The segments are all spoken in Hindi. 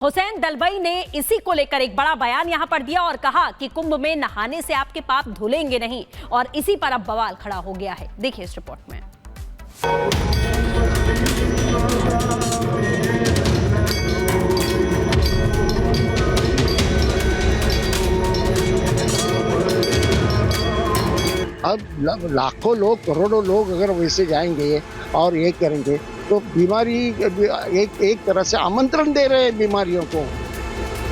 हुसैन दलबई ने इसी को लेकर एक बड़ा बयान यहां पर दिया और कहा कि कुंभ में नहाने से आपके पाप धुलेंगे नहीं, और इसी पर अब बवाल खड़ा हो गया है। देखिए इस रिपोर्ट में। अब लाखों लोग, करोड़ों लोग अगर वैसे जाएंगे और ये करेंगे तो बीमारी एक तरह से आमंत्रण दे रहे हैं बीमारियों को।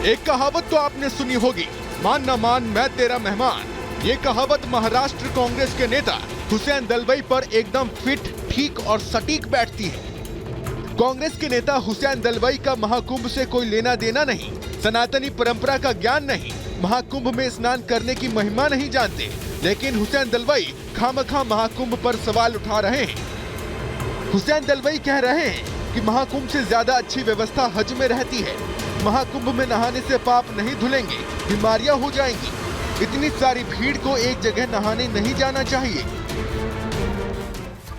एक कहावत तो आपने सुनी होगी, मान न मान मैं तेरा मेहमान। ये कहावत महाराष्ट्र कांग्रेस के नेता हुसैन दलबई पर एकदम फिट, ठीक और सटीक बैठती है। कांग्रेस के नेता हुसैन दलबई का महाकुंभ से कोई लेना देना नहीं, सनातनी परंपरा का ज्ञान नहीं, महाकुंभ में स्नान करने की महिमा नहीं जानते, लेकिन हुसैन दलबई खामखा महाकुंभ पर सवाल उठा रहे हैं। हुसैन दलबई कह रहे हैं कि महाकुंभ से ज्यादा अच्छी व्यवस्था हज में रहती है। महाकुंभ में नहाने से पाप नहीं धुलेंगे, बीमारियां हो जाएंगी। इतनी सारी भीड़ को एक जगह नहाने नहीं जाना चाहिए।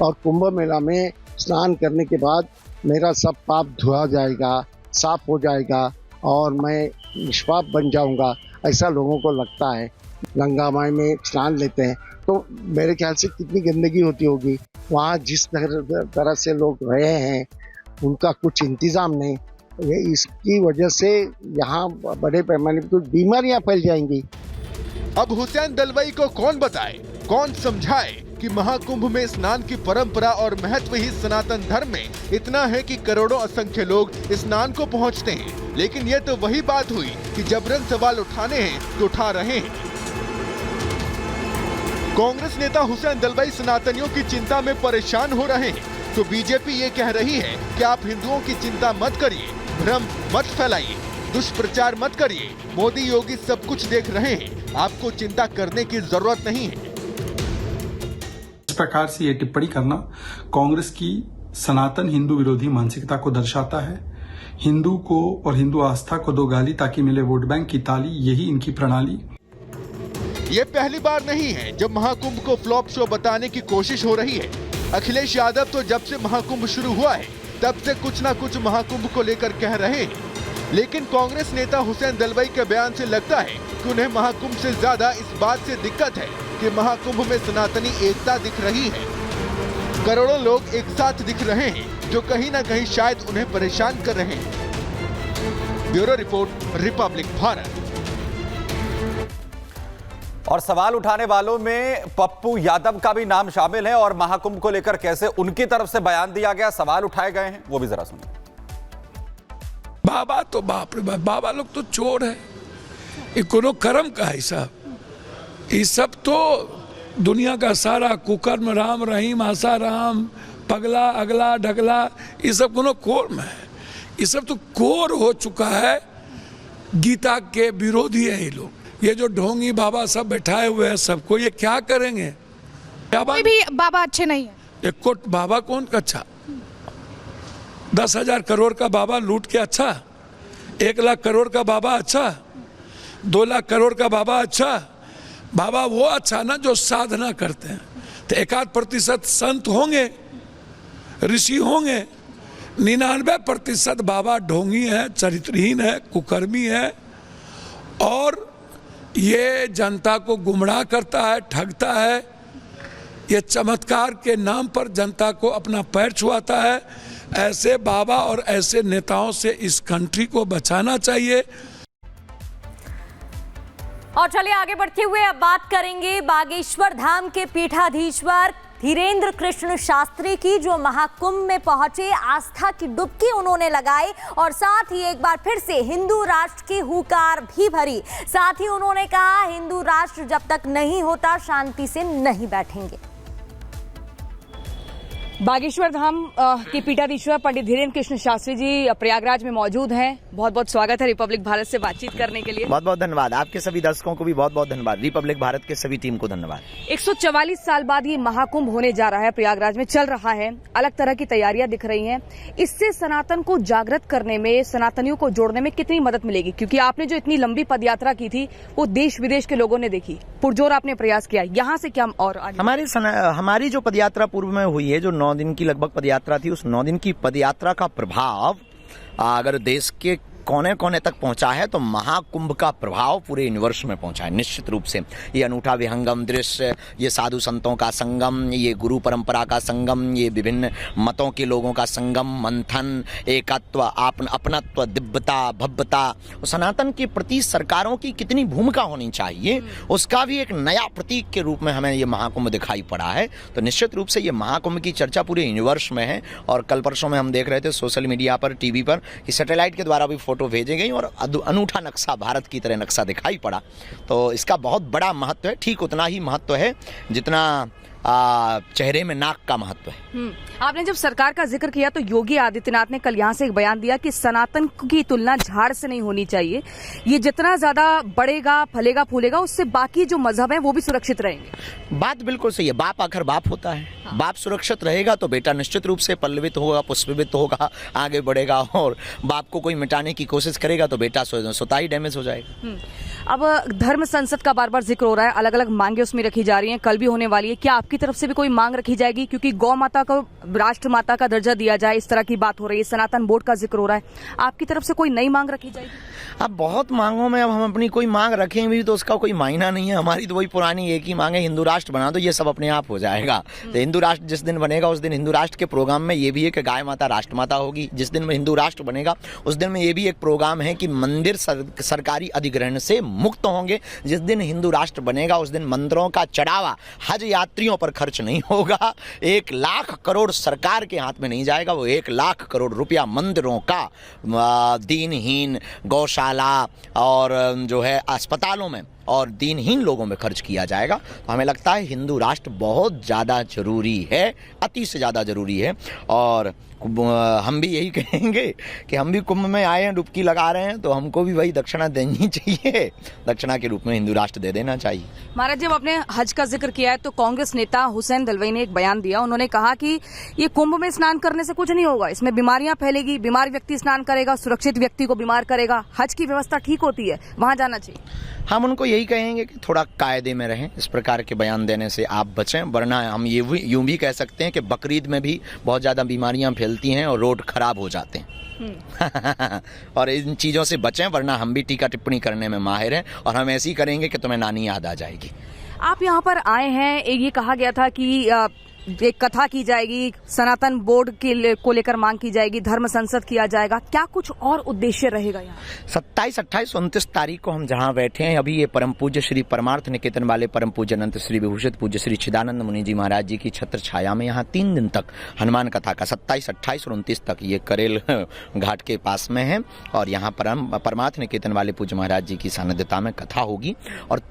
और कुंभ मेला में स्नान करने के बाद मेरा सब पाप धुआ जाएगा, साफ हो जाएगा और मैं निष्पाप बन जाऊंगा, ऐसा लोगों को लगता है। गंगा माई में स्नान लेते हैं तो मेरे ख्याल से कितनी गंदगी होती होगी। वहाँ जिस तरह से लोग रहे हैं उनका कुछ इंतजाम नहीं, इसकी वजह से यहाँ बड़े पैमाने पर तो बीमारियां फैल जाएंगी। अब हुसैन दलबई को कौन बताए, कौन समझाए कि महाकुंभ में स्नान की परंपरा और महत्व ही सनातन धर्म में इतना है कि करोड़ों असंख्य लोग स्नान को पहुंचते हैं। लेकिन ये तो वही बात हुई कि जबरन सवाल उठाने हैं तो उठा रहे हैं। कांग्रेस नेता हुसैन दलबई सनातनियों की चिंता में परेशान हो रहे हैं, तो बीजेपी ये कह रही है कि आप हिंदुओं की चिंता मत करिए, भ्रम मत फैलाइए, दुष्प्रचार मत करिए। मोदी योगी सब कुछ देख रहे हैं, आपको चिंता करने की जरूरत नहीं है। इस प्रकार से ये टिप्पणी करना कांग्रेस की सनातन हिंदू विरोधी मानसिकता को दर्शाता है। हिंदू को और हिंदू आस्था को दो गाली ताकि मिले वोट बैंक की ताली, यही इनकी प्रणाली। ये पहली बार नहीं है जब महाकुंभ को फ्लॉप शो बताने की कोशिश हो रही है। अखिलेश यादव तो जब से महाकुंभ शुरू हुआ है तब से कुछ न कुछ महाकुंभ को लेकर कह रहे हैं। लेकिन कांग्रेस नेता हुसैन दलबई के बयान से लगता है कि उन्हें महाकुंभ से ज्यादा इस बात से दिक्कत है कि महाकुंभ में सनातनी एकता दिख रही है। करोड़ों लोग एक साथ दिख रहे हैं, जो कहीं न कहीं शायद उन्हें परेशान कर रहे हैं। Bureau report, Republic Bharat. और सवाल उठाने वालों में पप्पू यादव का भी नाम शामिल है, और महाकुंभ को लेकर कैसे उनकी तरफ से बयान दिया गया, सवाल उठाए गए हैं, वो भी जरा सुनिए। बाबा तो बाप रे बाप, बाबा लोग तो चोर है, ये कोनो कर्म का है सब। ये सब तो दुनिया का सारा कुकर्म, राम रहीम आसा राम, पगला अगला ढगला, ये सब कोनो कोर्म है। ये सब तो कोर हो चुका है। गीता के विरोधी है ये लोग। ये जो ढोंगी बाबा सब बैठाए हुए हैं, सबको ये क्या करेंगे? कोई भी बाबा अच्छे नहीं है। एक कोट बाबा कौन का अच्छा? 10,000 करोड़ का बाबा लूट के अच्छा? 1 लाख करोड़ का बाबा अच्छा? 2 लाख करोड़ का बाबा अच्छा? बाबा वो अच्छा ना जो साधना करते हैं। तो 1% संत होंगे, ऋषि होंगे, 99% बाबा ढोंगी है, चरित्रहीन है, कुकर्मी है, और ये जनता को गुमराह करता है, ठगता है। ये चमत्कार के नाम पर जनता को अपना पैर छुआता है। ऐसे बाबा और ऐसे नेताओं से इस कंट्री को बचाना चाहिए। और चलिए आगे बढ़ते हुए अब बात करेंगे बागेश्वर धाम के पीठाधीश्वर धीरेन्द्र कृष्ण शास्त्री की, जो महाकुंभ में पहुंचे, आस्था की डुबकी उन्होंने लगाई और साथ ही एक बार फिर से हिंदू राष्ट्र की हुंकार भी भरी। साथ ही उन्होंने कहा, हिंदू राष्ट्र जब तक नहीं होता शांति से नहीं बैठेंगे। बागेश्वर धाम के पीठाधीश्वर पंडित धीरेन्द्र कृष्ण शास्त्री जी प्रयागराज में मौजूद हैं। बहुत बहुत स्वागत है रिपब्लिक भारत से बातचीत करने के लिए। बहुत बहुत धन्यवाद। आपके सभी दर्शकों को भी बहुत बहुत धन्यवाद। रिपब्लिक भारत के सभी टीम को धन्यवाद। 144 साल बाद ये महाकुंभ होने जा रहा है, प्रयागराज में चल रहा है, अलग तरह की तैयारियां दिख रही हैं। इससे सनातन को जागृत करने में, सनातनियों को जोड़ने में कितनी मदद मिलेगी? क्योंकि आपने जो इतनी लंबी पदयात्रा की थी वो देश विदेश के लोगों ने देखी, पुरजोर आपने प्रयास किया, यहाँ से क्या और आगे? हमारी जो पदयात्रा पूर्व में हुई है, जो 9 दिन की लगभग पदयात्रा थी, उस 9 दिन की पदयात्रा का प्रभाव अगर देश के कोने कोने तक पहुंचा है, तो महाकुंभ का प्रभाव पूरे यूनिवर्स में पहुंचा है निश्चित रूप से। ये अनूठा विहंगम दृश्य, ये साधु संतों का संगम, ये गुरु परंपरा का संगम, ये विभिन्न मतों के लोगों का संगम, मंथन, एकत्व, अपनत्व, दिव्यता, भव्यता, सनातन के प्रति सरकारों की कितनी भूमिका होनी चाहिए, उसका भी एक नया प्रतीक के रूप में हमें ये महाकुंभ दिखाई पड़ा है। तो निश्चित रूप से ये महाकुंभ की चर्चा पूरे यूनिवर्स में है। और कल परसों में हम देख रहे थे सोशल मीडिया पर, टीवी पर, कि सैटेलाइट के द्वारा भी फोटो भेजे गई और अनूठा नक्शा, भारत की तरह नक्शा दिखाई पड़ा। तो इसका बहुत बड़ा महत्व है, ठीक उतना ही महत्व है जितना चेहरे में नाक का महत्व है। आपने जब सरकार का जिक्र किया तो योगी आदित्यनाथ ने कल यहाँ से एक बयान दिया कि सनातन की तुलना झाड़ से नहीं होनी चाहिए, ये जितना ज्यादा बढ़ेगा, फलेगा, फूलेगा, उससे बाकी जो मजहब है वो भी सुरक्षित रहेंगे। बात बिल्कुल सही है। बाप आखिर बाप होता है। बाप सुरक्षित रहेगा तो बेटा निश्चित रूप से पल्लवित होगा, पुष्पित होगा, आगे बढ़ेगा। और बाप को कोई मिटाने की कोशिश करेगा तो बेटा स्वतः ही डैमेज हो जाएगा। अब धर्म संसद का बार बार जिक्र हो रहा है, अलग अलग मांगे उसमें रखी जा रही हैं, कल भी होने वाली है। क्या आपकी तरफ से भी कोई मांग रखी जाएगी? क्योंकि गौ माता को राष्ट्र माता का दर्जा दिया जाए, इस तरह की बात हो रही है, सनातन बोर्ड का जिक्र हो रहा है, आपकी तरफ से कोई नई मांग रखी जाएगी? अब बहुत मांगों में अब हम अपनी कोई मांग रखें भी तो उसका कोई मायना नहीं है। हमारी तो वही पुरानी एक ही मांग है, हिंदू राष्ट्र बना दो, ये सब अपने आप हो जाएगा। तो हिंदू राष्ट्र जिस दिन बनेगा उस दिन हिंदू राष्ट्र के प्रोग्राम में ये भी है कि गाय माता राष्ट्र माता होगी। जिस दिन हिंदू राष्ट्र बनेगा उस दिन में ये भी एक प्रोग्राम है कि मंदिर सरकारी अधिग्रहण से मुक्त होंगे। जिस दिन हिंदू राष्ट्र बनेगा उस दिन मंदिरों का चढ़ावा हज यात्रियों पर खर्च नहीं होगा। 1 लाख करोड़ सरकार के हाथ में नहीं जाएगा, वो 1 लाख करोड़ रुपया मंदिरों का दीनहीन, गौशाला और जो है अस्पतालों में और दीनहीन लोगों में खर्च किया जाएगा। तो हमें लगता है हिंदू राष्ट्र बहुत ज़्यादा जरूरी है, अति से ज़्यादा जरूरी है। और हम भी यही कहेंगे कि हम भी कुंभ में आए हैं, डुबकी लगा रहे हैं, तो हमको भी वही दक्षिणा देनी चाहिए। दक्षिणा के रूप में हिंदू राष्ट्र दे देना चाहिए। महाराज, जब आपने हज का जिक्र किया है तो कांग्रेस नेता हुसैन दलवाई ने एक बयान दिया। उन्होंने कहा कि ये कुंभ में स्नान करने से कुछ नहीं होगा, इसमें बीमारियां फैलेगी, बीमार व्यक्ति स्नान करेगा, सुरक्षित व्यक्ति को बीमार करेगा, हज की व्यवस्था ठीक होती है, वहां जाना चाहिए। हम उनको यही कहेंगे कि थोड़ा कायदे में रहें, इस प्रकार के बयान देने से आप बचें। वरना हम यूं भी कह सकते हैं कि बकरीद में भी बहुत ज़्यादा बीमारियां फैलती हैं और रोड खराब हो जाते हैं। और इन चीज़ों से बचें, वरना हम भी टीका टिप्पणी करने में माहिर हैं और हम ऐसे ही करेंगे कि तुम्हें नानी याद आ जाएगी। आप यहाँ पर आए हैं, ये कहा गया था कि एक कथा की जाएगी, सनातन बोर्ड को लेकर मांग की जाएगी, धर्म संसद किया जाएगा, क्या कुछ और उद्देश्य रहेगा यहाँ? 27, 28, 29 तारीख को हम जहाँ बैठे हैं, अभी ये परम पूज्य श्री परमार्थ निकेतन वाले परम पूज्य अनंत श्री विभूषित पूज्य श्री चिदानंद मुनि जी महाराज जी की छत्र छाया में यहाँ 3 दिन तक हनुमान कथा का 27, 28 और 29 तक ये करेल घाट के पास में है। और यहाँ परमार्थ निकेतन वाले पूज्य महाराज जी की सानिध्यता में कथा होगी और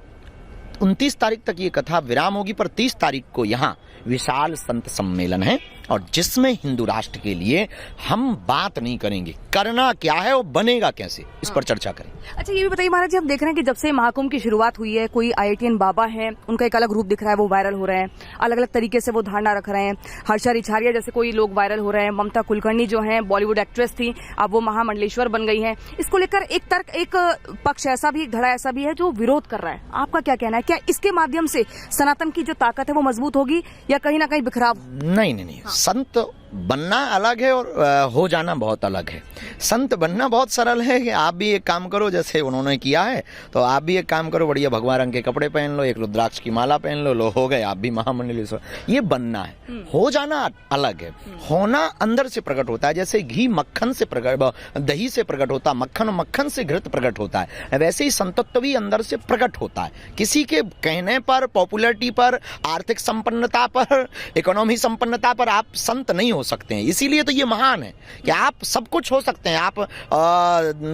29 तारीख तक ये कथा विराम होगी। पर 30 तारीख को यहाँ विशाल संत सम्मेलन है और जिसमें हिंदू राष्ट्र के लिए हम बात नहीं करेंगे, करना क्या है और बनेगा कैसे, इस पर चर्चा करें। अच्छा, ये भी बताइए महाराज जी, हम देख रहे हैं कि जब से महाकुंभ की शुरुआत हुई है, कोई IITN बाबा है, उनका एक अलग रूप दिख रहा है, वो वायरल हो रहे हैं, अलग अलग तरीके से वो धारणा रख रहे हैं। हर्षा रिछारिया जैसे कोई लोग वायरल हो रहे हैं, ममता कुलकर्णी जो है बॉलीवुड एक्ट्रेस थी, अब वो महामंडलेश्वर बन गई है। इसको लेकर एक पक्ष ऐसा भी, एक धड़ा ऐसा भी है जो विरोध कर रहा है। आपका क्या कहना है? क्या इसके माध्यम से सनातन की जो ताकत है वो मजबूत होगी या कहीं ना कहीं बिखराव? नहीं। संत बनना अलग है और हो जाना बहुत अलग है। संत बनना बहुत सरल है कि आप भी एक काम करो जैसे उन्होंने किया है, तो आप भी एक काम करो, बढ़िया भगवा रंग के कपड़े पहन लो, एक रुद्राक्ष की माला पहन लो हो गए आप भी महामंडलेश्वर। ये बनना है, हो जाना अलग है। होना अंदर से प्रकट होता है, जैसे घी मक्खन से प्रकट, दही से प्रकट होता है, मक्खन से घृत प्रकट होता है, वैसे ही संतत्व भी अंदर से प्रकट होता है। किसी के कहने पर, पॉपुलैरिटी पर, आर्थिक संपन्नता पर, इकोनॉमी संपन्नता पर आप संत नहीं हो सकते हैं। इसीलिए तो ये महान है कि आप सब कुछ हो सकते हैं। आप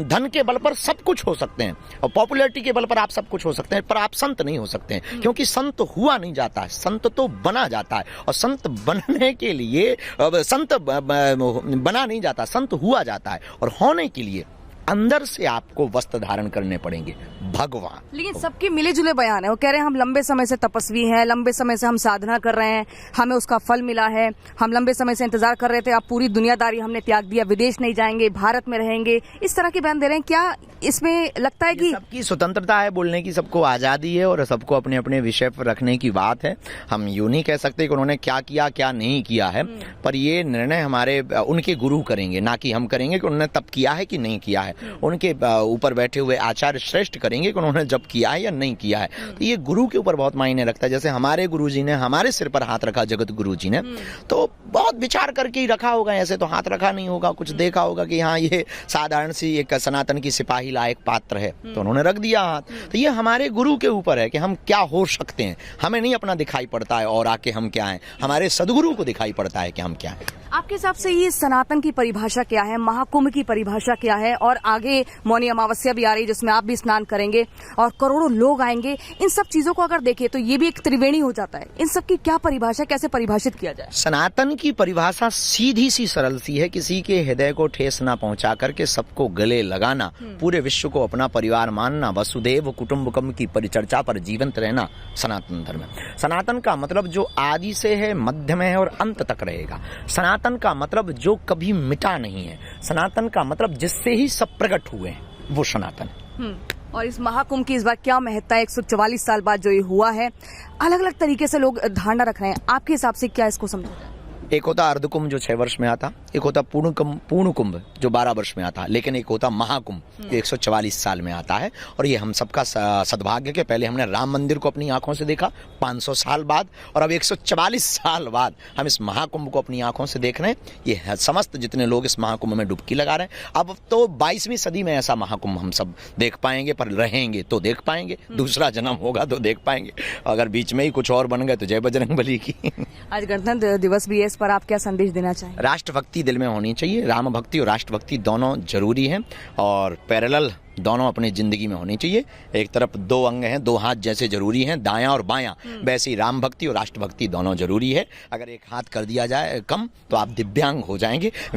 धन के बल पर सब कुछ हो सकते हैं और पॉपुलैरिटी के बल पर आप सब कुछ हो सकते हैं, पर आप संत नहीं हो सकते हैं, क्योंकि संत हुआ नहीं जाता है, संत तो बना जाता है। और संत बनने के लिए संत बना नहीं जाता, संत हुआ जाता है। और होने के लिए अंदर से आपको वस्त्र धारण करने पड़ेंगे, भगवान। लेकिन सबके मिले जुले बयान है, वो कह रहे हैं हम लंबे समय से तपस्वी हैं, लंबे समय से हम साधना कर रहे हैं, हमें उसका फल मिला है, हम लंबे समय से इंतजार कर रहे थे, अब पूरी दुनियादारी हमने त्याग दिया, विदेश नहीं जाएंगे, भारत में रहेंगे, इस तरह के बयान दे रहे हैं। क्या इसमें लगता है कि सबकी स्वतंत्रता है, बोलने की सबको आजादी है और सबको अपने अपने विषय पर रखने की बात है। हम यूं नहीं कह सकते कि उन्होंने क्या किया क्या नहीं किया है, पर ये निर्णय हमारे उनके गुरु करेंगे, ना कि हम करेंगे कि उन्होंने तब किया है कि नहीं किया है। है, उनके ऊपर बैठे हुए आचार्य श्रेष्ठ करेंगे कि उन्होंने जप किया है या नहीं किया है। तो ये गुरु के ऊपर बहुत मायने रखता है। जैसे हमारे गुरुजी ने हमारे सिर पर हाथ रखा, जगत गुरु जी ने, तो बहुत विचार करके ही रखा होगा, ऐसे तो हाथ रखा नहीं होगा, कुछ देखा होगा कि हाँ ये साधारण सी एक सनातन की सिपाही लायक पात्र है, तो उन्होंने रख दिया हाथ। तो ये हमारे गुरु के ऊपर है कि हम क्या हो सकते हैं। हमें नहीं अपना दिखाई पड़ता है और आके हम क्या हैं, हमारे सदगुरु को दिखाई पड़ता है कि हम क्या हैं। आपके हिसाब से ये सनातन की परिभाषा क्या है, महाकुंभ की परिभाषा क्या है, और आगे मौनी अमावस्या भी आ रही है जिसमें आप भी स्नान करेंगे और करोड़ों लोग आएंगे, इन सब चीजों को अगर देखें तो ये भी एक त्रिवेणी हो जाता है। इन सब की क्या परिभाषा, कैसे परिभाषित किया जाए? सनातन की परिभाषा सीधी सी सरल सी है, किसी के हृदय को ठेस ना पहुंचा करके सबको गले लगाना, पूरे विश्व को अपना परिवार मानना, वसुदेव कुटुंबकम की परिचर्चा पर जीवंत रहना सनातन धर्म है। सनातन का मतलब जो आदि से है, मध्य में है और अंत तक रहेगा। सनातन का मतलब जो कभी मिटा नहीं है। सनातन का मतलब जिससे ही सब प्रकट हुए हैं, वो सनातन है। और इस महाकुंभ की इस बार क्या महत्ता है? 144 साल बाद जो ये हुआ है, अलग अलग तरीके से लोग धारणा रख रहे हैं, आपके हिसाब से क्या इसको समझो? एक होता अर्धकुंभ जो 6 वर्ष में आता, एक होता पूर्ण कुंभ जो 12 वर्ष में आता, लेकिन एक होता महाकुंभ जो 144 साल में आता है। और ये हम सबका सद्भाग्य के पहले हमने राम मंदिर को अपनी आंखों से देखा 500 साल बाद, और अब 144 साल बाद हम इस महाकुंभ को अपनी आंखों से देख रहे हैं। ये समस्त जितने लोग इस महाकुंभ में डुबकी लगा रहे हैं। अब तो 22वीं सदी में ऐसा महाकुंभ हम सब देख पाएंगे, पर रहेंगे तो देख पाएंगे, दूसरा जन्म होगा तो देख पाएंगे। अगर बीच में ही कुछ और बन गए तो जय बजरंग बली की। आज गणतंत्र दिवस भी है, इस पर आप क्या संदेश देना चाहेंगे? राष्ट्रभक्ति दिल में होनी चाहिए। राम भक्ति और राष्ट्रभक्ति दोनों जरूरी हैं और पैरेलल दोनों अपनी जिंदगी में होनी चाहिए। एक तरफ 2 अंग हैं, 2 हाथ जैसे जरूरी हैं, दायां और बायां, वैसे ही राम भक्ति और राष्ट्रभक्ति दोनों जरूरी है। अगर एक हाथ कर दिया जाए कम तो आप दिव्यांग हो जाएंगे।